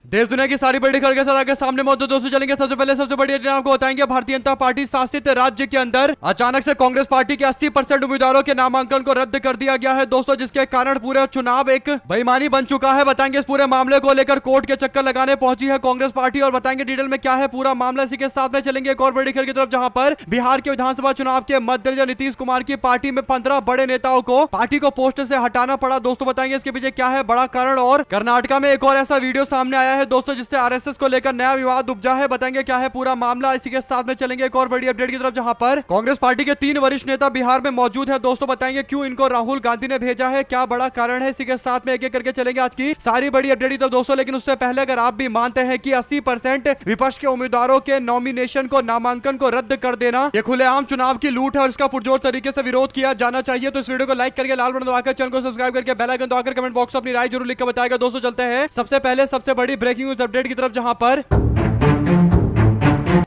देश दुनिया की सारी बड़ी खबर के साथ आगे सामने मौजूद दोस्तों चलेंगे। सबसे पहले सबसे बड़ी अपडेट आपको बताएंगे, भारतीय जनता पार्टी शासित राज्य के अंदर अचानक से कांग्रेस पार्टी के 80% उम्मीदवारों के नामांकन को रद्द कर दिया गया है दोस्तों, जिसके कारण पूरा चुनाव एक बेईमानी बन चुका है। बताएंगे इस पूरे मामले को लेकर कोर्ट के चक्कर लगाने पहुंची है कांग्रेस पार्टी और बताएंगे डिटेल में क्या है पूरा मामला। इसी के साथ में चलेंगे एक और बड़ी खबर की तरफ, जहां पर बिहार के विधानसभा चुनाव के मद्देनजर नीतीश कुमार की पार्टी में 15 बड़े नेताओं को पार्टी को पोस्ट से हटाना पड़ा दोस्तों। बताएंगे इसके पीछे क्या है बड़ा कारण। और कर्नाटक में एक और ऐसा वीडियो सामने आया है दोस्तों, जिससे आरएसएस को लेकर नया विवाद उपजा है। बताएंगे क्या है पूरा मामला। इसी के साथ में चलेंगे एक और बड़ी अपडेट की तरफ, जहां पर कांग्रेस पार्टी के 3 वरिष्ठ नेता बिहार में मौजूद है दोस्तों। बताएंगे क्यों इनको राहुल गांधी ने भेजा है, क्या बड़ा कारण है। इसी के साथ में एक एक करके चलेंगे आज की सारी बड़ी अपडेट की तरफ दोस्तों। लेकिन उससे पहले अगर आप भी मानते हैं कि 80% विपक्ष के उम्मीदवारों के नॉमिनेशन को नामांकन को रद्द कर देना ये खुलेआम चुनाव की लूट है और इसका पुरजोर तरीके से विरोध किया जाना चाहिए, तो इस वीडियो को लाइक करके लाल बटन दबाकर चैनल को सब्सक्राइब करके बेल आइकन दबाकर कमेंट बॉक्स में अपनी राय जरूर लिखकर बताएगा दोस्तों। चलते हैं सबसे पहले सबसे बड़ी ब्रेकिंग न्यूज अपडेट की तरफ, जहां पर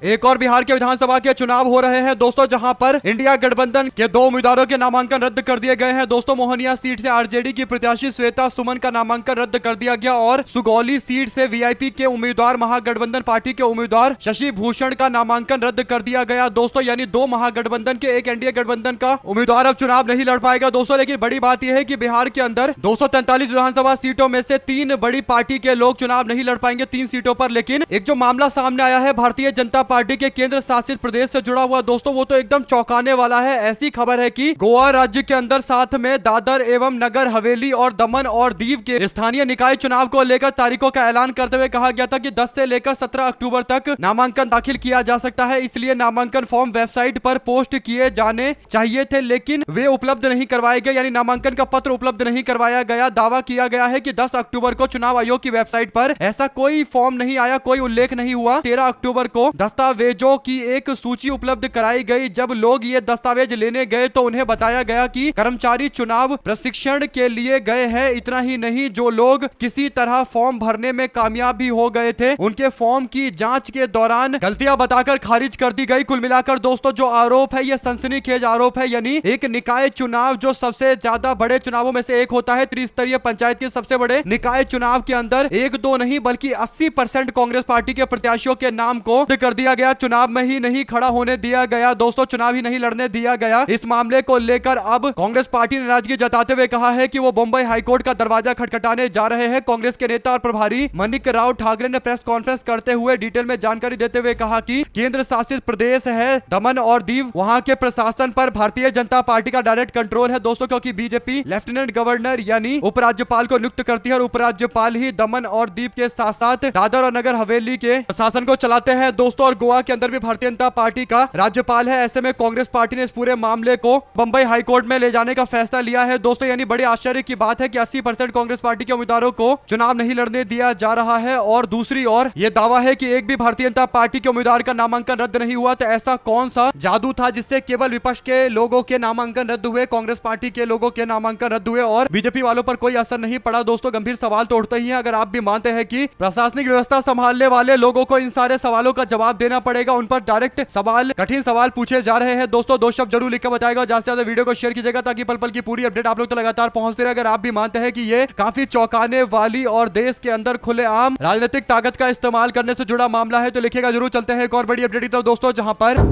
एक और बिहार के विधानसभा के चुनाव हो रहे हैं दोस्तों, जहां पर इंडिया गठबंधन के 2 उम्मीदवारों के नामांकन रद्द कर दिए गए हैं दोस्तों। मोहनिया सीट से आरजेडी की प्रत्याशी श्वेता सुमन का नामांकन रद्द कर दिया गया और सुगौली सीट से वीआईपी के उम्मीदवार महागठबंधन पार्टी के उम्मीदवार शशि भूषण का नामांकन रद्द कर दिया गया दोस्तों। यानी 2 महागठबंधन के 1 एनडीए गठबंधन का उम्मीदवार अब चुनाव नहीं लड़ पाएगा दोस्तों। लेकिन बड़ी बात यह है कि बिहार के अंदर 243 विधानसभा सीटों में से 3 बड़ी पार्टी के लोग चुनाव नहीं लड़ पाएंगे 3 सीटों पर। लेकिन एक जो मामला सामने आया है भारतीय जनता पार्टी के केंद्र शासित प्रदेश से जुड़ा हुआ दोस्तों, वो तो एकदम चौंकाने वाला है। ऐसी खबर है कि गोवा राज्य के अंदर साथ में दादर एवं नगर हवेली और दमन और दीव के स्थानीय निकाय चुनाव को लेकर तारीखों का ऐलान करते हुए कहा गया था कि 10 से लेकर 17 अक्टूबर तक नामांकन दाखिल किया जा सकता है। इसलिए नामांकन फॉर्म वेबसाइट पर पोस्ट किए जाने चाहिए थे, लेकिन वे उपलब्ध नहीं करवाए गए, यानी नामांकन का पत्र उपलब्ध नहीं करवाया गया। दावा किया गया है कि 10 अक्टूबर को चुनाव आयोग की वेबसाइट पर ऐसा कोई फॉर्म नहीं आया, कोई उल्लेख नहीं हुआ। 13 अक्टूबर को दस्तावेजों की एक सूची उपलब्ध कराई गई। जब लोग ये दस्तावेज लेने गए तो उन्हें बताया गया कि कर्मचारी चुनाव प्रशिक्षण के लिए गए हैं। इतना ही नहीं, जो लोग किसी तरह फॉर्म भरने में कामयाब भी हो गए थे, उनके फॉर्म की जांच के दौरान गलतियां बताकर खारिज कर दी गई। कुल मिलाकर दोस्तों जो आरोप है ये सनसनीखेज आरोप है। यानी एक निकाय चुनाव जो सबसे ज्यादा बड़े चुनावों में से एक होता है, त्रिस्तरीय पंचायत के सबसे बड़े निकाय चुनाव के अंदर 1-2 नहीं बल्कि 80% कांग्रेस पार्टी के प्रत्याशियों के नाम को रद्द कर दिया गया। चुनाव में ही नहीं खड़ा होने दिया गया दोस्तों, चुनाव ही नहीं लड़ने दिया गया। इस मामले को लेकर अब कांग्रेस पार्टी ने नाराजगी जताते हुए कहा है कि वो बंबई हाईकोर्ट का दरवाजा खटखटाने जा रहे हैं। कांग्रेस के नेता और प्रभारी माणिक राव ठाकरे ने प्रेस कॉन्फ्रेंस करते हुए डिटेल में जानकारी देते हुए कहा कि केंद्र शासित प्रदेश है दमन और दीव, वहां के प्रशासन पर भारतीय जनता पार्टी का डायरेक्ट कंट्रोल है दोस्तों, क्योंकि बीजेपी लेफ्टिनेंट गवर्नर यानी उपराज्यपाल को नियुक्त करती है और उपराज्यपाल ही दमन और दीव के साथ साथ दादर और नगर हवेली के प्रशासन को चलाते हैं दोस्तों। और गोवा के अंदर भी भारतीय जनता पार्टी का राज्यपाल है। ऐसे में कांग्रेस पार्टी ने इस पूरे मामले को बंबई हाईकोर्ट में ले जाने का फैसला लिया है दोस्तों। यानी बड़े आश्चर्य की बात है कि 80% कांग्रेस पार्टी के उम्मीदवारों को चुनाव नहीं लड़ने दिया जा रहा है और दूसरी ओर यह दावा है कि एक भी भारतीय जनता पार्टी के उम्मीदवार का नामांकन रद्द नहीं हुआ। तो ऐसा कौन सा जादू था जिससे केवल विपक्ष के लोगों के नामांकन रद्द हुए, कांग्रेस पार्टी के लोगों के नामांकन रद्द हुए और बीजेपी वालों पर कोई असर नहीं पड़ा दोस्तों। गंभीर सवाल तो उठते ही है। अगर आप भी मानते हैं कि प्रशासनिक व्यवस्था संभालने वाले लोगों को इन सारे सवालों का जवाब देना पड़ेगा, उन पर डायरेक्ट सवाल कठिन सवाल पूछे जा रहे हैं दोस्तों, 2 शब्द जरूर लिखकर बताएगा। ज्यादा से ज्यादा वीडियो को शेयर कीजिएगा ताकि पल पल की पूरी अपडेट आप लोग तो लगातार पहुंचते रहे। अगर आप भी मानते हैं कि ये काफी चौंकाने वाली और देश के अंदर खुलेआम राजनीतिक ताकत का इस्तेमाल करने से जुड़ा मामला है, तो लिखिएगा जरूर। चलते हैं एक और बड़ी अपडेट की तरफ दोस्तों, जहां पर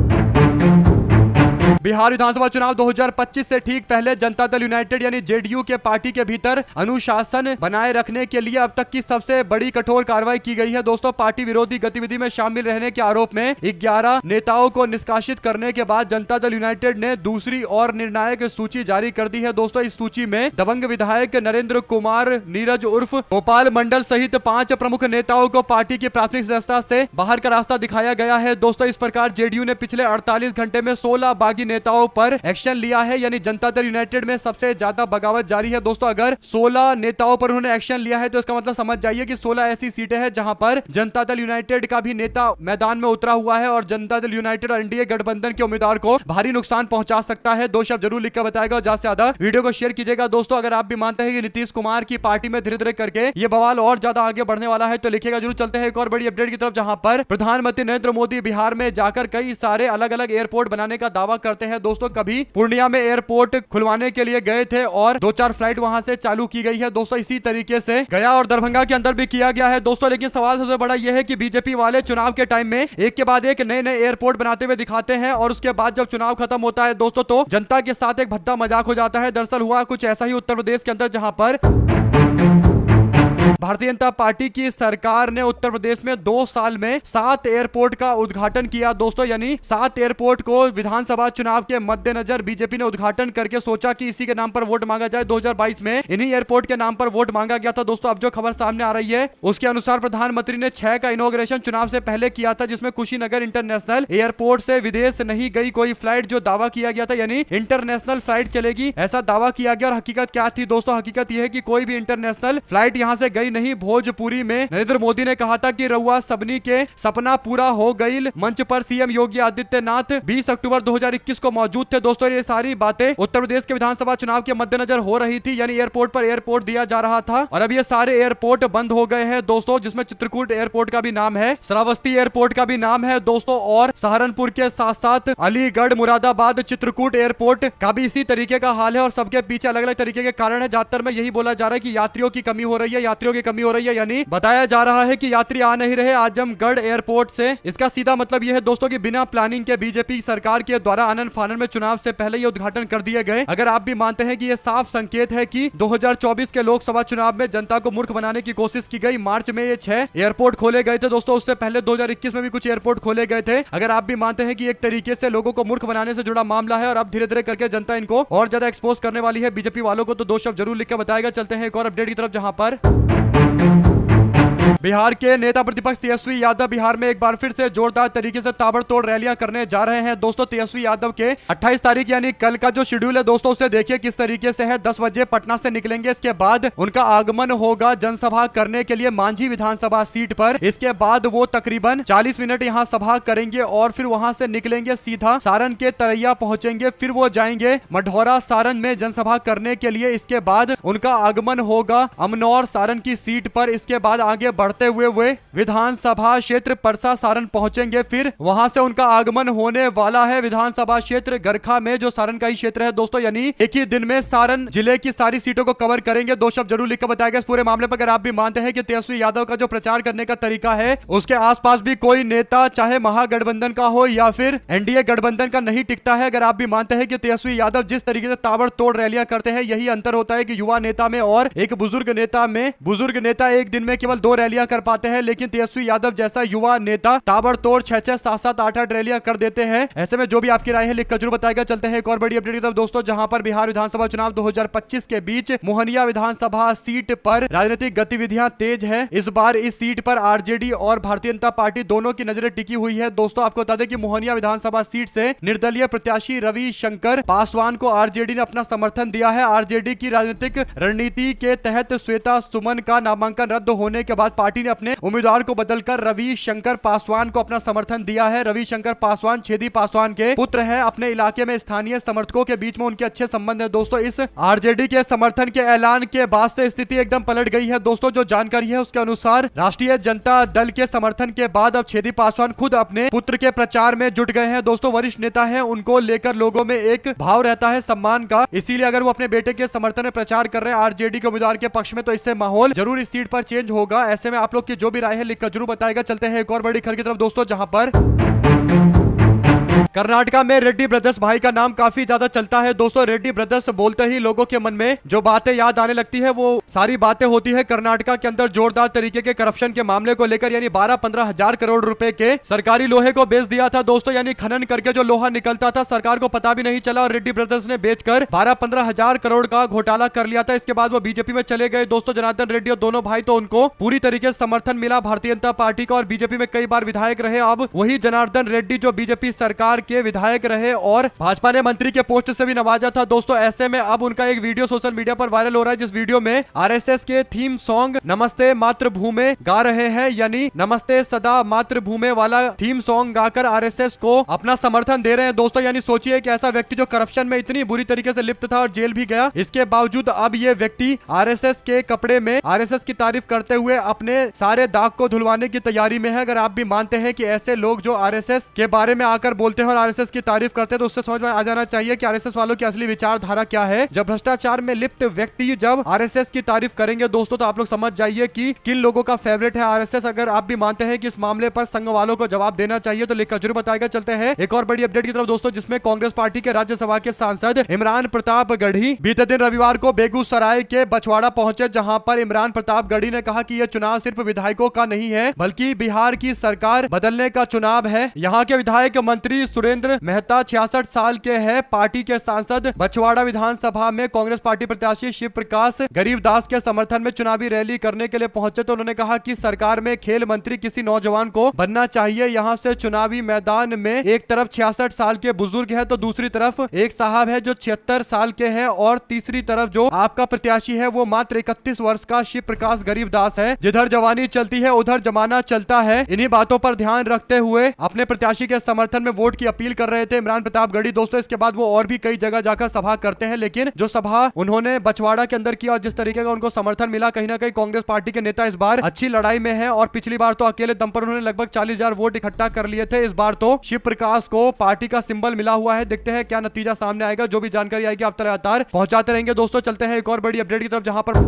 बिहार विधानसभा चुनाव 2025 से ठीक पहले जनता दल यूनाइटेड यानी जेडीयू के पार्टी के भीतर अनुशासन बनाए रखने के लिए अब तक की सबसे बड़ी कठोर कार्रवाई की गई है दोस्तों। पार्टी विरोधी गतिविधि में शामिल रहने के आरोप में 11 नेताओं को निष्कासित करने के बाद जनता दल यूनाइटेड ने दूसरी और निर्णायक सूची जारी कर दी है दोस्तों। इस सूची में दबंग विधायक नरेंद्र कुमार नीरज उर्फ गोपाल मंडल सहित 5 प्रमुख नेताओं को पार्टी की प्राथमिक सदस्यता से बाहर का रास्ता दिखाया गया है दोस्तों। इस प्रकार जेडीयू ने पिछले 48 घंटे में 16 बागी नेताओं पर एक्शन लिया है, यानी जनता दल यूनाइटेड में सबसे ज्यादा बगावत जारी है दोस्तों। अगर 16 नेताओं पर उन्होंने एक्शन लिया है तो इसका मतलब समझ जाइए कि 16 ऐसी सीटें हैं जहां पर जनता दल यूनाइटेड का भी नेता मैदान में उतरा हुआ है और जनता दल यूनाइटेड और एनडीए गठबंधन के उम्मीदवार को भारी नुकसान पहुंचा सकता है। 2 शब्द जरूर लिखकर बताएगा और ज्यादा से ज्यादा वीडियो को शेयर कीजिएगा दोस्तों। अगर आप भी मानते हैं कि नीतीश कुमार की पार्टी में धीरे धीरे करके ये बवाल और ज्यादा आगे बढ़ने वाला है तो लिखिएगा जरूर। चलते हैं एक और बड़ी अपडेट की तरफ, जहां पर प्रधानमंत्री नरेंद्र मोदी बिहार में जाकर कई सारे अलग अलग एयरपोर्ट बनाने का दावा करते हैं दोस्तों, कभी पूर्णिया में एयरपोर्ट खुलवाने के लिए गए थे और 2-4 फ्लाइट वहां से चालू की गई है दोस्तों। इसी तरीके से गया और दरभंगा के अंदर भी किया गया है दोस्तों। लेकिन सवाल सबसे बड़ा यह है कि बीजेपी वाले चुनाव के टाइम में एक के बाद एक नए नए एयरपोर्ट बनाते हुए दिखाते हैं और उसके बाद जब चुनाव खत्म होता है दोस्तों तो जनता के साथ एक भद्दा मजाक हो जाता है। दरअसल हुआ कुछ ऐसा ही उत्तर प्रदेश के अंदर, जहां पर भारतीय जनता पार्टी की सरकार ने उत्तर प्रदेश में 2 साल में 7 एयरपोर्ट का उद्घाटन किया दोस्तों। यानी 7 एयरपोर्ट को विधानसभा चुनाव के मद्देनजर बीजेपी ने उद्घाटन करके सोचा कि इसी के नाम पर वोट मांगा जाए। 2022 में इन्हीं एयरपोर्ट के नाम पर वोट मांगा गया था दोस्तों। अब जो खबर सामने आ रही है उसके अनुसार प्रधानमंत्री ने 6 का इनॉग्रेशन चुनाव से पहले किया था, जिसमें कुशीनगर इंटरनेशनल एयरपोर्ट से विदेश नहीं गई कोई फ्लाइट जो दावा किया गया था, यानी इंटरनेशनल फ्लाइट चलेगी ऐसा दावा किया गया। और हकीकत क्या थी दोस्तों? हकीकत यह है कि कोई भी इंटरनेशनल फ्लाइट यहां से गई नहीं। भोजपुरी में नरेंद्र मोदी ने कहा था कि रउआ सबनी के सपना पूरा हो गई। मंच पर सीएम योगी आदित्यनाथ 20 अक्टूबर 2021 को मौजूद थे दोस्तों। ये सारी बातें उत्तर प्रदेश के विधानसभा चुनाव के मद्देनजर हो रही थी, यानी एयरपोर्ट पर एयरपोर्ट दिया जा रहा था। और अब ये सारे एयरपोर्ट बंद हो गए हैं दोस्तों, जिसमें चित्रकूट एयरपोर्ट का भी नाम है, श्रावस्ती एयरपोर्ट का भी नाम है दोस्तों, और सहारनपुर के साथ साथ अलीगढ़, मुरादाबाद, चित्रकूट एयरपोर्ट का भी इसी तरीके का हाल है। और सबके पीछे अलग अलग तरीके के कारण है। ज्यादातर में यही बोला जा रहा है कि यात्रियों की कमी हो रही है, यात्रियों की कमी हो रही है, यानी बताया जा रहा है कि यात्री आ नहीं रहे आजमगढ़ एयरपोर्ट से। इसका सीधा मतलब यह है दोस्तों कि बिना प्लानिंग के बीजेपी सरकार के द्वारा आनन फानन में चुनाव से पहले ये उद्घाटन कर दिए गए। अगर आप भी मानते हैं कि यह साफ संकेत है कि 2024 के लोकसभा चुनाव में जनता को मूर्ख बनाने की कोशिश की गई। मार्च में ये 6 एयरपोर्ट खोले गए थे दोस्तों, उससे पहले 2021 में भी कुछ एयरपोर्ट खोले गए थे। अगर आप भी मानते हैं कि एक तरीके से लोगों को मूर्ख बनाने से जुड़ा मामला है और अब धीरे धीरे करके जनता इनको और ज्यादा एक्सपोज करने वाली है बीजेपी वालों को, तो 2 शब्द जरूर लिख कर बताएगा। चलते हैं एक और अपडेट की तरफ, जहां पर बिहार के नेता प्रतिपक्ष तेजस्वी यादव बिहार में एक बार फिर से जोरदार तरीके से ताबड़तोड़ रैलियां करने जा रहे हैं दोस्तों। तेजस्वी यादव के 28 तारीख यानी कल का जो शेड्यूल है दोस्तों, उसे देखिए किस तरीके से है। 10 बजे पटना से निकलेंगे, इसके बाद उनका आगमन होगा जनसभा करने के लिए मांझी विधानसभा सीट पर। इसके बाद वो तकरीबन 40 मिनट यहाँ सभा करेंगे और फिर वहां से निकलेंगे सीधा सारण के तरैया पहुंचेंगे, फिर वो जाएंगे मढ़ौरा सारण में जनसभा करने के लिए। इसके बाद उनका आगमन होगा अमनौर सारण की सीट पर। इसके बाद आगे बढ़ते हुए वे विधानसभा क्षेत्र परसा सारण पहुंचेंगे, फिर वहां से उनका आगमन होने वाला है विधानसभा क्षेत्र गरखा में, जो सारण का ही क्षेत्र है दोस्तों। यानी एक ही दिन में सारण जिले की सारी सीटों को कवर करेंगे। 2 शब्द जरूर लिखकर बताएगा इस पूरे मामले पर। अगर आप भी मानते हैं कि तेजस्वी यादव का जो प्रचार करने का तरीका है उसके आसपास भी कोई नेता चाहे महागठबंधन का हो या फिर एनडीए गठबंधन का नहीं टिकता है, अगर आप भी मानते हैं कि तेजस्वी यादव जिस तरीके से ताबड़तोड़ रैलियां करते हैं, यही अंतर होता है कि युवा नेता में और एक बुजुर्ग नेता में। बुजुर्ग नेता एक दिन में केवल 2 रैलियां कर पाते हैं, लेकिन तेजस्वी यादव जैसा युवा नेता ताबड़तोड़ 6-6, 7-7, 8-8 रैलियां कर देते हैं। ऐसे में जो भी आपकी राय है लिख कर जरूर बताएगा। चलते हैं एक और बड़ी अपडेट की तरफ दोस्तों, जहां पर बिहार विधानसभा चुनाव 2025 के बीच मोहनिया विधानसभा सीट पर राजनीतिक गतिविधियां तेज है। इस बार इस सीट पर आरजेडी और भारतीय जनता पार्टी दोनों की नजरें टिकी हुई है दोस्तों। आपको बता दें कि मोहनिया विधानसभा सीट से निर्दलीय प्रत्याशी रविशंकर पासवान को आरजेडी ने अपना समर्थन दिया है। आरजेडी की राजनीतिक रणनीति के तहत श्वेता सुमन का नामांकन रद्द होने के बाद पार्टी ने अपने उम्मीदवार को बदलकर रविशंकर पासवान को अपना समर्थन दिया है। रविशंकर पासवान छेदी पासवान के पुत्र हैं। अपने इलाके में स्थानीय समर्थकों के बीच में उनके अच्छे संबंध है दोस्तों। इस आरजेडी के समर्थन के ऐलान के बाद से स्थिति एकदम पलट गई है दोस्तों। जो जानकारी है उसके अनुसार राष्ट्रीय जनता दल के समर्थन के बाद अब छेदी पासवान खुद अपने पुत्र के प्रचार में जुट गए हैं दोस्तों। वरिष्ठ नेता है, उनको लेकर लोगों में एक भाव रहता है सम्मान का, इसीलिए अगर वो अपने बेटे के समर्थन में प्रचार कर रहे हैं आरजेडी के उम्मीदवार के पक्ष में, तो इससे माहौल जरूर इस सीट पर चेंज होगा। ऐसे में आप लोग की जो भी राय है लिखकर जरूर बताएगा। चलते हैं एक और बड़ी खबर की तरफ दोस्तों, जहां पर कर्नाटका में रेड्डी ब्रदर्स भाई का नाम काफी ज्यादा चलता है दोस्तों। रेड्डी ब्रदर्स बोलते ही लोगों के मन में जो बातें याद आने लगती है वो सारी बातें होती है कर्नाटका के अंदर जोरदार तरीके के करप्शन के मामले को लेकर। यानी 12-15 हजार करोड़ रुपए के सरकारी लोहे को बेच दिया था दोस्तों। यानी खनन करके जो लोहा निकलता था सरकार को पता भी नहीं चला और रेड्डी ब्रदर्स ने बेचकर 12-15 हजार करोड़ का घोटाला कर लिया था। इसके बाद वो बीजेपी में चले गए दोस्तों, जनार्दन रेड्डी और दोनों भाई। तो उनको पूरी तरीके से समर्थन मिला भारतीय जनता पार्टी का और बीजेपी में कई बार विधायक रहे। अब वही जनार्दन रेड्डी जो बीजेपी सरकार के विधायक रहे और भाजपा ने मंत्री के पोस्ट से भी नवाजा था दोस्तों। ऐसे में अब उनका एक वीडियो सोशल मीडिया पर वायरल हो रहा है, जिस वीडियो में आरएसएस के थीम सॉन्ग नमस्ते मातृभूमि गा रहे हैं। यानी नमस्ते सदा मातृभूमि वाला थीम सॉन्ग गाकर आरएसएस को अपना समर्थन दे रहे हैं दोस्तों। यानी सोचिए एक ऐसा व्यक्ति जो करप्शन में इतनी बुरी तरीके से लिप्त था और जेल भी गया, इसके बावजूद अब ये व्यक्ति आरएसएस के कपड़े में आरएसएस की तारीफ करते हुए अपने सारे दाग को धुलवाने की तैयारी में है। अगर आप भी मानते हैं कि ऐसे लोग जो आरएसएस के बारे में आकर बोलते हैं और आरएसएस की तारीफ करते हैं तो उससे समझ में आ जाना चाहिए कि आरएसएस वालों की असली विचारधारा क्या है। जब भ्रष्टाचार में लिप्त व्यक्ति जब आरएसएस की तारीफ करेंगे दोस्तों तो आप लोग समझ जाइए कि किन लोगों का फेवरेट है आरएसएस। अगर आप भी मानते हैं कि इस मामले पर संघ वालों को जवाब देना चाहिए तो लिखकर जरूर बताएगा। चलते हैं एक और बड़ी अपडेट की तरफ दोस्तों, जिसमें कांग्रेस पार्टी के राज्यसभा के सांसद इमरान प्रताप गढ़ी बीते दिन रविवार को बेगूसराय के बछवाड़ा पहुंचे, जहां पर इमरान प्रताप गढ़ी ने कहा कि यह चुनाव सिर्फ विधायकों का नहीं है बल्कि बिहार की सरकार बदलने का चुनाव है। यहां के विधायक मंत्री सुरेंद्र मेहता 66 साल के हैं। पार्टी के सांसद बछवाड़ा विधानसभा में कांग्रेस पार्टी प्रत्याशी शिव प्रकाश गरीबदास के समर्थन में चुनावी रैली करने के लिए पहुंचे तो उन्होंने कहा कि सरकार में खेल मंत्री किसी नौजवान को बनना चाहिए। यहां से चुनावी मैदान में एक तरफ 66 साल के बुजुर्ग है तो दूसरी तरफ एक साहब है जो 76 साल के हैं और तीसरी तरफ जो आपका प्रत्याशी है वो मात्र 31 वर्ष का शिव प्रकाश गरीबदास है। जिधर जवानी चलती है उधर जमाना चलता है। इन्हीं बातों पर ध्यान रखते हुए अपने प्रत्याशी के समर्थन में वोट की अपील कर रहे थे इमरान प्रताप गढ़ी दोस्तों। इसके बाद वो और भी कई जगह जाकर सभा करते हैं, लेकिन जो सभा उन्होंने बछवाड़ा के अंदर किया और जिस तरीके का उनको समर्थन मिला, कहीं ना कहीं कांग्रेस पार्टी के नेता इस बार अच्छी लड़ाई में है। और पिछली बार तो अकेले दम पर उन्होंने लगभग 40,000 वोट इकट्ठा कर लिए थे। इस बार तो शिव प्रकाश को पार्टी का सिंबल मिला हुआ है। देखते हैं क्या नतीजा सामने आएगा। जो भी जानकारी आएगी आप लगातार पहुंचाते रहेंगे दोस्तों। चलते हैं एक और बड़ी अपडेट की तरफ, जहां पर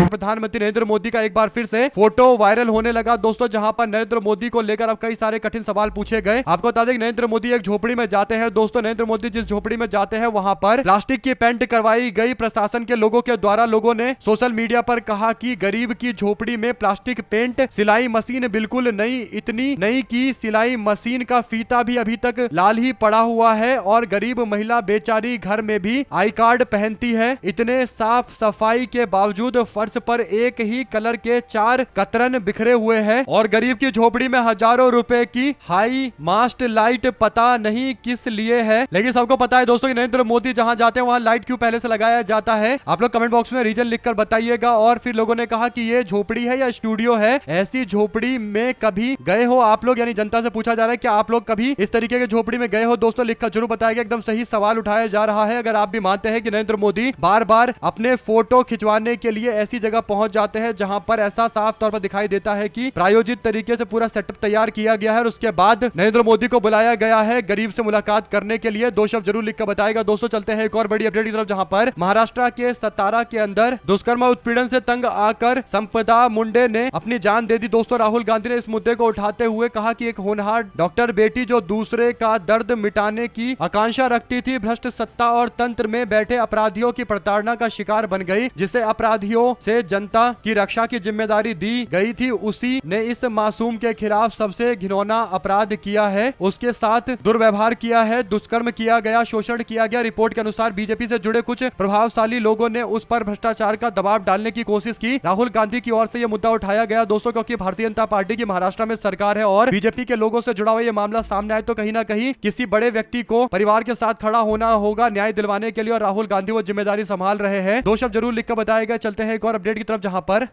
प्रधानमंत्री नरेंद्र मोदी का एक बार फिर से फोटो वायरल होने लगा दोस्तों, जहां पर नरेंद्र मोदी को लेकर अब कई सारे कठिन सवाल पूछे गए। आपको बता दें कि नरेंद्र मोदी एक झोपड़ी में जाते हैं दोस्तों। नरेंद्र मोदी जिस झोपड़ी में जाते हैं वहां पर प्लास्टिक की पेंट करवाई गई प्रशासन के लोगों के द्वारा। लोगों ने सोशल मीडिया पर कहा कि गरीब की झोपड़ी में प्लास्टिक पेंट, सिलाई मशीन बिल्कुल नई, इतनी नई की सिलाई मशीन का फीता भी अभी तक लाल ही पड़ा हुआ है और गरीब महिला बेचारी घर में भी आई कार्ड पहनती है। इतने साफ सफाई के बावजूद फर्श पर एक ही कलर के 4 कतरन बिखरे हुए हैं और गरीब की झोपड़ी में हजारों रुपए की हाई मास्ट लाइट पता नहीं किस लिए है। लेकिन सबको पता है दोस्तों कि नरेंद्र मोदी जहां जाते हैं वहां लाइट क्यों पहले से लगाया जाता है। आप लोग कमेंट बॉक्स में रीजन लिखकर बताइएगा। और फिर लोगों ने कहा कि ये झोपड़ी है या स्टूडियो है, ऐसी झोपड़ी में कभी गए हो आप लोग, यानी जनता से पूछा जा रहा है कि आप लोग कभी इस तरीके की झोपड़ी में गए हो दोस्तों। लिखकर जरूर बताएगा। एकदम सही सवाल उठाया जा रहा है। अगर आप भी मानते हैं कि नरेंद्र मोदी बार बार अपने फोटो खिंचवाने के लिए ऐसी जगह पहुंच जाते हैं जहां पर ऐसा साफ तौर पर दिखाई देता है कि प्रायोजित तरीके से पूरा सेटअप तैयार किया गया है और उसके बाद नरेंद्र मोदी को बुलाया गया है गरीब से मुलाकात करने के लिए, 2 शब्द जरूर लिखकर बताएगा दोस्तों। चलते हैं एक और बड़ी अपडेट की तरफ, जहां पर महाराष्ट्र के सतारा के अंदर दुष्कर्म उत्पीड़न से तंग आकर संपदा मुंडे ने अपनी जान दे दी दोस्तों। राहुल गांधी ने इस मुद्दे को उठाते हुए कहा कि एक होनहार डॉक्टर बेटी जो दूसरे का दर्द मिटाने की आकांक्षा रखती थी, भ्रष्ट सत्ता और तंत्र में बैठे अपराधियों की प्रताड़ना का शिकार बन गई। जिसे अपराधियों से जनता की रक्षा की जिम्मेदारी दी गई थी, उसी ने इस मासूम के खिलाफ सबसे घिनौना अपराध किया है। उसके साथ दुर्व्यवहार किया है, दुष्कर्म किया गया, शोषण किया गया। रिपोर्ट के अनुसार बीजेपी से जुड़े कुछ प्रभावशाली लोगों ने उस पर भ्रष्टाचार का दबाव डालने की कोशिश की। राहुल गांधी की ओर से यह मुद्दा उठाया गया दोस्तों, क्योंकि भारतीय जनता पार्टी की महाराष्ट्र में सरकार है और बीजेपी के लोगों से जुड़ा हुआ यह मामला सामने आए तो कहीं ना कहीं किसी बड़े व्यक्ति को परिवार के साथ खड़ा होना होगा न्याय दिलवाने के लिए, और राहुल गांधी वो जिम्मेदारी संभाल रहे हैं। 2 शब्द जरूर लिखकर बताएगा। चलते हैं एक और अपडेट की तरफ, जहां पर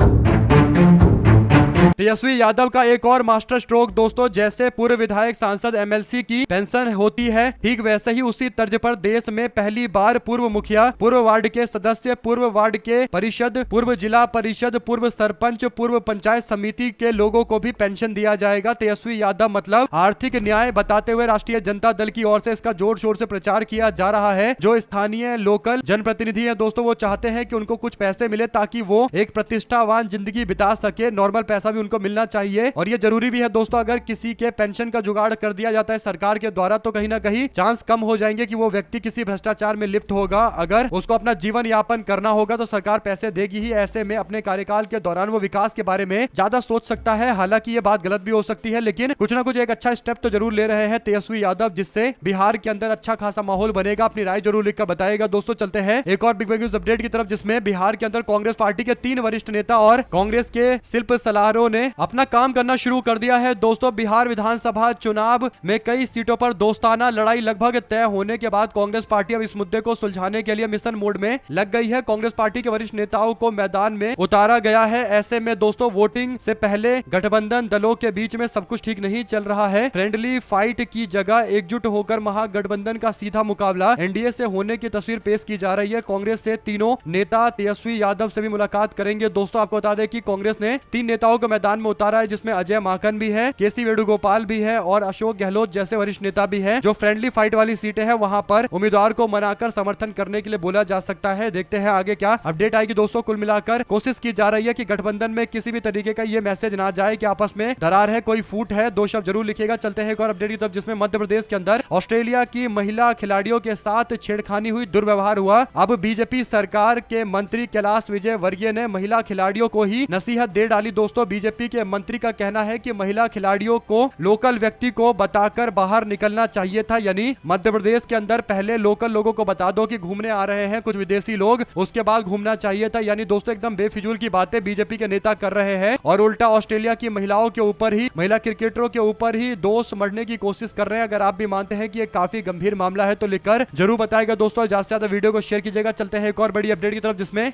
तेजस्वी यादव का एक और मास्टर स्ट्रोक दोस्तों। जैसे पूर्व विधायक सांसद एमएलसी की पेंशन होती है, ठीक वैसे ही उसी तर्ज पर देश में पहली बार पूर्व मुखिया, पूर्व वार्ड के सदस्य, पूर्व वार्ड के परिषद, पूर्व जिला परिषद, पूर्व सरपंच, पूर्व पंचायत समिति के लोगों को भी पेंशन दिया जाएगा। तेजस्वी यादव मतलब आर्थिक न्याय बताते हुए राष्ट्रीय जनता दल की ओर से इसका जोर शोर से प्रचार किया जा रहा है। जो स्थानीय लोकल जनप्रतिनिधि है दोस्तों, वो चाहते हैं कि उनको कुछ पैसे मिले ताकि वो एक प्रतिष्ठावान जिंदगी बिता सके। नॉर्मल पैसा भी उनको मिलना चाहिए और ये जरूरी भी है दोस्तों। अगर किसी के पेंशन का जुगाड़ कर दिया जाता है सरकार के द्वारा तो कहीं ना कहीं चांस कम हो जाएंगे कि वो व्यक्ति किसी भ्रष्टाचार में लिप्त होगा। अगर उसको अपना जीवन यापन करना होगा तो सरकार पैसे देगी ही। ऐसे में अपने कार्यकाल के दौरान वो विकास के बारे में ज्यादा सोच सकता है। हालांकि ये बात गलत भी हो सकती है, लेकिन कुछ ना कुछ एक अच्छा स्टेप तो जरूर ले रहे हैं तेजस्वी यादव, जिससे बिहार के अंदर अच्छा खासा माहौल बनेगा। अपनी राय जरूर लिखकर बताएगा दोस्तों। चलते हैं एक और बिग न्यूज अपडेट की तरफ, जिसमें बिहार के अंदर कांग्रेस पार्टी के 3 वरिष्ठ नेता और कांग्रेस के शिल्प सलाहकारों ने अपना काम करना शुरू कर दिया है दोस्तों। बिहार विधानसभा चुनाव में कई सीटों पर दोस्ताना लड़ाई लगभग तय होने के बाद कांग्रेस पार्टी अब इस मुद्दे को सुलझाने के लिए मिशन मोड में लग गई है। कांग्रेस पार्टी के वरिष्ठ नेताओं को मैदान में उतारा गया है। ऐसे में दोस्तों वोटिंग से पहले गठबंधन दलों के बीच में सब कुछ ठीक नहीं चल रहा है। फ्रेंडली फाइट की जगह एकजुट होकर महागठबंधन का सीधा मुकाबला एनडीए से होने की तस्वीर पेश की जा रही है। कांग्रेस से तीनों नेता तेजस्वी यादव से भी मुलाकात करेंगे दोस्तों। आपको बता दें कि कांग्रेस ने 3 नेताओं को मैदान मैदान में उतारा है, जिसमें अजय माकन भी है, केसी वेणुगोपाल भी है और अशोक गहलोत जैसे वरिष्ठ नेता भी है। जो फ्रेंडली फाइट वाली सीटें हैं वहां पर उम्मीदवार को मनाकर समर्थन करने के लिए बोला जा सकता है। देखते हैं आगे क्या अपडेट आएगी दोस्तों। कुल मिलाकर कोशिश की जा रही है कि गठबंधन में किसी भी तरीके का ये मैसेज ना जाए कि आपस में दरार है, कोई फूट है। दो शब्द जरूर लिखेगा। चलते हैं एक और अपडेट की तरफ, जिसमें मध्य प्रदेश के अंदर ऑस्ट्रेलिया की महिला खिलाड़ियों के साथ छेड़खानी हुई, दुर्व्यवहार हुआ। अब बीजेपी सरकार के मंत्री कैलाश विजयवर्गीय ने महिला खिलाड़ियों को ही नसीहत दे डाली। दोस्तों बीजेपी के मंत्री का कहना है कि महिला खिलाड़ियों को लोकल व्यक्ति को बताकर बाहर निकलना चाहिए था, यानी मध्य प्रदेश के अंदर पहले लोकल लोगों को बता दो कि घूमने आ रहे हैं कुछ विदेशी लोग, उसके बाद घूमना चाहिए था। यानी दोस्तों एकदम बेफिजूल की बातें बीजेपी के नेता कर रहे हैं और उल्टा ऑस्ट्रेलिया की महिलाओं के ऊपर ही, महिला क्रिकेटरों के ऊपर ही दोष मढ़ने की कोशिश कर रहे हैं। अगर आप भी मानते हैं कि ये काफी गंभीर मामला है तो लिखकर जरूर बताएगा दोस्तों। ज्यादा से ज्यादा वीडियो को शेयर कीजिएगा। चलते हैं एक और बड़ी अपडेट की तरफ, जिसमें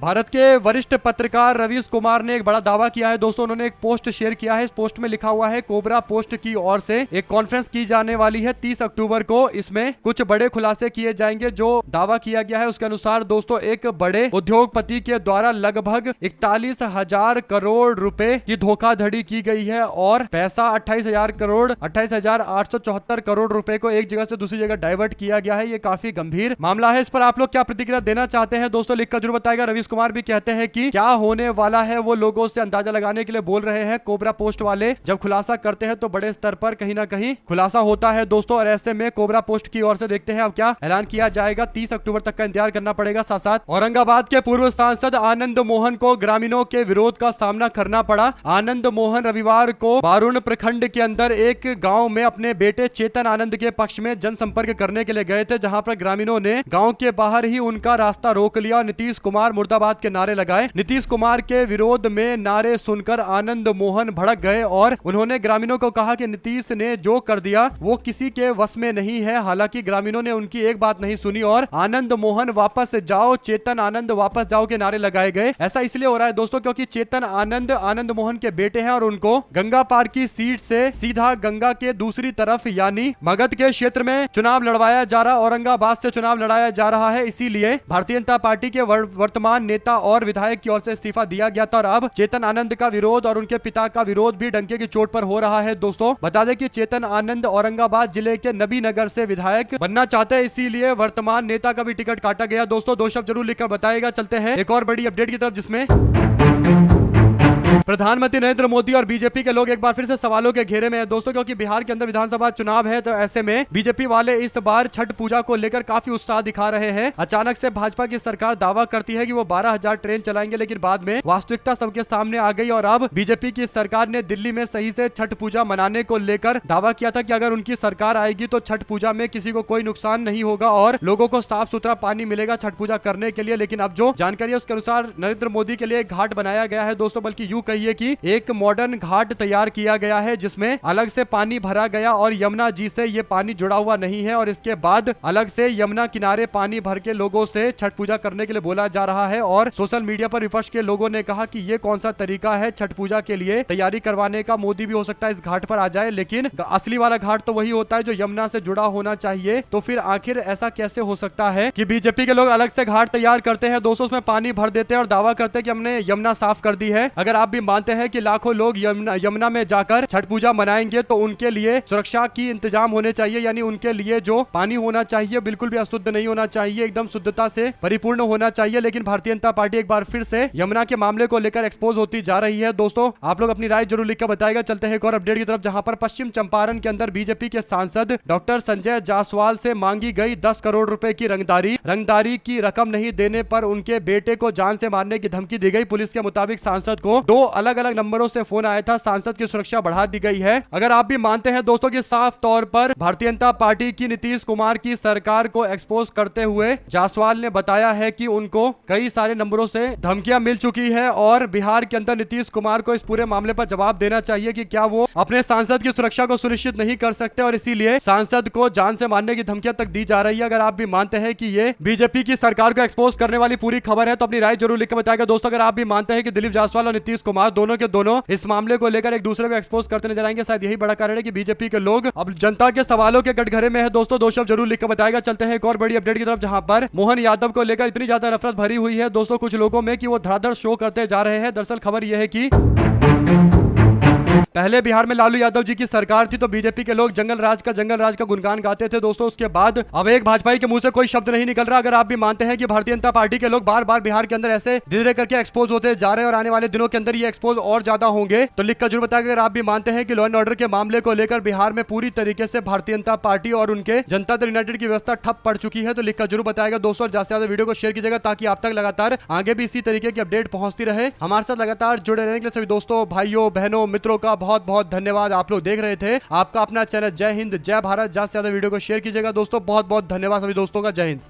भारत के वरिष्ठ पत्रकार रवीश कुमार ने एक बड़ा दावा किया है दोस्तों। उन्होंने एक पोस्ट शेयर किया है। इस पोस्ट में लिखा हुआ है, कोबरा पोस्ट की ओर से एक कॉन्फ्रेंस की जाने वाली है 30 अक्टूबर को। इसमें कुछ बड़े खुलासे किए जाएंगे। जो दावा किया गया है उसके अनुसार दोस्तों एक बड़े उद्योगपति के द्वारा लगभग 41,000 करोड़ रुपए की धोखाधड़ी की गई है और पैसा 28,874 करोड़ रुपए को एक जगह से दूसरी जगह डाइवर्ट किया गया है। ये काफी गंभीर मामला है। इस पर आप लोग क्या प्रतिक्रिया देना चाहते हैं दोस्तों, लिखकर जरूर बताएगा। रवीश कुमार भी कहते हैं कि क्या होने वाला है वो लोगों से अंदाजा लगाने के लिए बोल रहे हैं। कोबरा पोस्ट वाले जब खुलासा करते हैं तो बड़े स्तर पर कहीं ना कहीं खुलासा होता है दोस्तों, और ऐसे में कोबरा पोस्ट की ओर से देखते हैं अब क्या ऐलान किया जाएगा। 30 अक्टूबर तक का इंतजार करना पड़ेगा। साथ साथ औरंगाबाद के पूर्व सांसद आनंद मोहन को ग्रामीणों के विरोध का सामना करना पड़ा। आनंद मोहन रविवार को बारुण प्रखंड के अंदर एक गांव में अपने बेटे चेतन आनंद के पक्ष में जनसंपर्क करने के लिए गए थे, जहां पर ग्रामीणों ने गांव के बाहर ही उनका रास्ता रोक लिया और नीतीश कुमार मुर्दाबाद के नारे लगाए। नीतीश कुमार के विरोध में नारे सुनकर आनंद मोहन भड़क गए और उन्होंने ग्रामीणों को कहा कि नीतीश ने जो कर दिया वो किसी के वश में नहीं है। हालांकि ग्रामीणों ने उनकी एक बात नहीं सुनी और आनंद मोहन वापस जाओ, चेतन आनंद वापस जाओ के नारे लगाए गए। ऐसा इसलिए हो रहा है दोस्तों क्योंकि चेतन आनंद आनंद मोहन के बेटे हैं और उनको गंगा पार की सीट से सीधा गंगा के दूसरी तरफ यानी मगध के क्षेत्र में चुनाव लड़वाया जा रहा, औरंगाबाद से चुनाव लड़ाया जा रहा है। इसीलिए भारतीय जनता पार्टी के वर्तमान नेता और विधायक की ओर से इस्तीफा दिया गया था और अब चेतन आनंद का विरोध और उनके पिता का विरोध भी डंके की चोट पर हो रहा है। दोस्तों बता दें कि चेतन आनंद औरंगाबाद जिले के नबीनगर से विधायक बनना चाहते हैं, इसीलिए वर्तमान नेता का भी टिकट काटा गया। दोस्तों दो शब्द जरूर लिखकर बताएगा। चलते हैं एक और बड़ी अपडेट की तरफ, जिसमें प्रधानमंत्री नरेंद्र मोदी और बीजेपी के लोग एक बार फिर से सवालों के घेरे में है दोस्तों, क्योंकि बिहार के अंदर विधानसभा चुनाव है। तो ऐसे में बीजेपी वाले इस बार छठ पूजा को लेकर काफी उत्साह दिखा रहे हैं। अचानक से भाजपा की सरकार दावा करती है कि वो 12,000 ट्रेन चलाएंगे, लेकिन बाद में वास्तविकता सबके सामने आ गई और अब बीजेपी की सरकार ने दिल्ली में सही से छठ पूजा मनाने को लेकर दावा किया था कि अगर उनकी सरकार आएगी तो छठ पूजा में किसी को कोई नुकसान नहीं होगा और लोगों को साफ सुथरा पानी मिलेगा छठ पूजा करने के लिए। लेकिन अब जो जानकारी है उसके अनुसार नरेंद्र मोदी के लिए एक घाट बनाया गया है दोस्तों, बल्कि यूं कहिए कि एक मॉडर्न घाट तैयार किया गया है जिसमें अलग से पानी भरा गया और यमुना जी से ये पानी जुड़ा हुआ नहीं है और इसके बाद अलग से यमुना किनारे पानी भर के लोगों से छठ पूजा करने के लिए बोला जा रहा है। और सोशल मीडिया पर विपक्ष के लोगों ने कहा कि ये कौन सा तरीका है छठ पूजा के लिए तैयारी करवाने का। मोदी भी हो सकता है इस घाट पर आ जाए, लेकिन असली वाला घाट तो वही होता है जो यमुना से जुड़ा होना चाहिए। तो फिर आखिर ऐसा कैसे हो सकता है कि बीजेपी के लोग अलग से घाट तैयार करते हैं दोस्तों, उसमें पानी भर देते हैं और दावा करते हैं कि हमने यमुना साफ कर दी है। अगर आप भी मानते हैं कि लाखों लोग यमुना में जाकर छठ पूजा मनाएंगे तो उनके लिए सुरक्षा की इंतजाम होने चाहिए, यानी उनके लिए जो पानी होना चाहिए बिल्कुल भी अशुद्ध नहीं होना चाहिए, एकदम शुद्धता से परिपूर्ण होना चाहिए। लेकिन भारतीय जनता पार्टी एक बार फिर से यमुना के मामले को लेकर एक्सपोज होती जा रही है। दोस्तों आप लोग अपनी राय जरूर लिखकर बताएगा। चलते हैं एक और अपडेट की तरफ, जहां पर पश्चिम चंपारण के अंदर बीजेपी के सांसद डॉक्टर संजय जायसवाल से मांगी गई 10 करोड़ रुपए की रंगदारी की रकम नहीं देने पर उनके बेटे को जान से मारने की धमकी दी गई। पुलिस के मुताबिक सांसद को 2 अलग अलग नंबरों से फोन आया था। सांसद की सुरक्षा बढ़ा दी गई है। अगर आप भी मानते हैं दोस्तों कि साफ तौर पर भारतीय जनता पार्टी की नीतीश कुमार की सरकार को एक्सपोज करते हुए जायसवाल ने बताया है कि उनको कई सारे नंबरों से धमकियां मिल चुकी है और बिहार के अंदर नीतीश कुमार को इस पूरे मामले पर जवाब देना चाहिए कि क्या वो अपने सांसद की सुरक्षा को सुनिश्चित नहीं कर सकते और इसीलिए सांसद को जान से मारने की धमकियां तक दी जा रही है। अगर आप भी मानते हैं कि ये बीजेपी की सरकार को एक्सपोज करने वाली पूरी खबर है तो अपनी राय जरूर लिखकर बताएगा। दोस्तों अगर आप भी मानते हैं कि दिलीप जायसवाल और नीतीश कुमार कुमार दोनों के दोनों इस मामले को लेकर एक दूसरे को एक्सपोज करते नजर आएंगे। शायद यही बड़ा कारण है कि बीजेपी के लोग अब जनता के सवालों के कटघरे में है। दोस्तों दो शब्द जरूर लिख कर बताएगा। चलते हैं एक और बड़ी अपडेट की तरफ, जहां पर मोहन यादव को लेकर इतनी ज्यादा नफरत भरी हुई है दोस्तों कुछ लोगों में कि वो धड़ाधड़ शो करते जा रहे हैं। दरअसल खबर यह है कि पहले बिहार में लालू यादव जी की सरकार थी तो बीजेपी के लोग जंगल राज का गुणगान गाते थे दोस्तों। उसके बाद अब एक भाजपाई के मुंह से कोई शब्द नहीं निकल रहा। अगर आप भी मानते हैं कि भारतीय जनता पार्टी के लोग बार बार बिहार के अंदर ऐसे धीरे धीरे करके एक्सपोज होते जा रहे हैं और आने वाले दिनों के अंदर ये एक्सपोज और ज्यादा होंगे, तो लिखकर जरूर बताएगा। अगर आप भी मानते हैं कि लॉ एंड ऑर्डर के मामले को लेकर बिहार में पूरी तरीके से भारतीय जनता पार्टी और उनके जनता दल यूनाइटेड की व्यवस्था ठप पड़ चुकी है, तो लिखकर जरूर बताएगा दोस्तों। और ज्यादा से ज्यादा वीडियो को शेयर कीजिएगा ताकि आप तक लगातार आगे भी इसी तरीके की अपडेट पहुंचती रहे। हमारे साथ लगातार जुड़े रहने के लिए सभी दोस्तों, भाइयों, बहनों, मित्रों का बहुत बहुत धन्यवाद। आप लोग देख रहे थे आपका अपना चैनल जय हिंद जय भारत। ज्यादा से ज्यादा वीडियो को शेयर कीजिएगा दोस्तों। बहुत बहुत धन्यवाद सभी दोस्तों का। जय हिंद।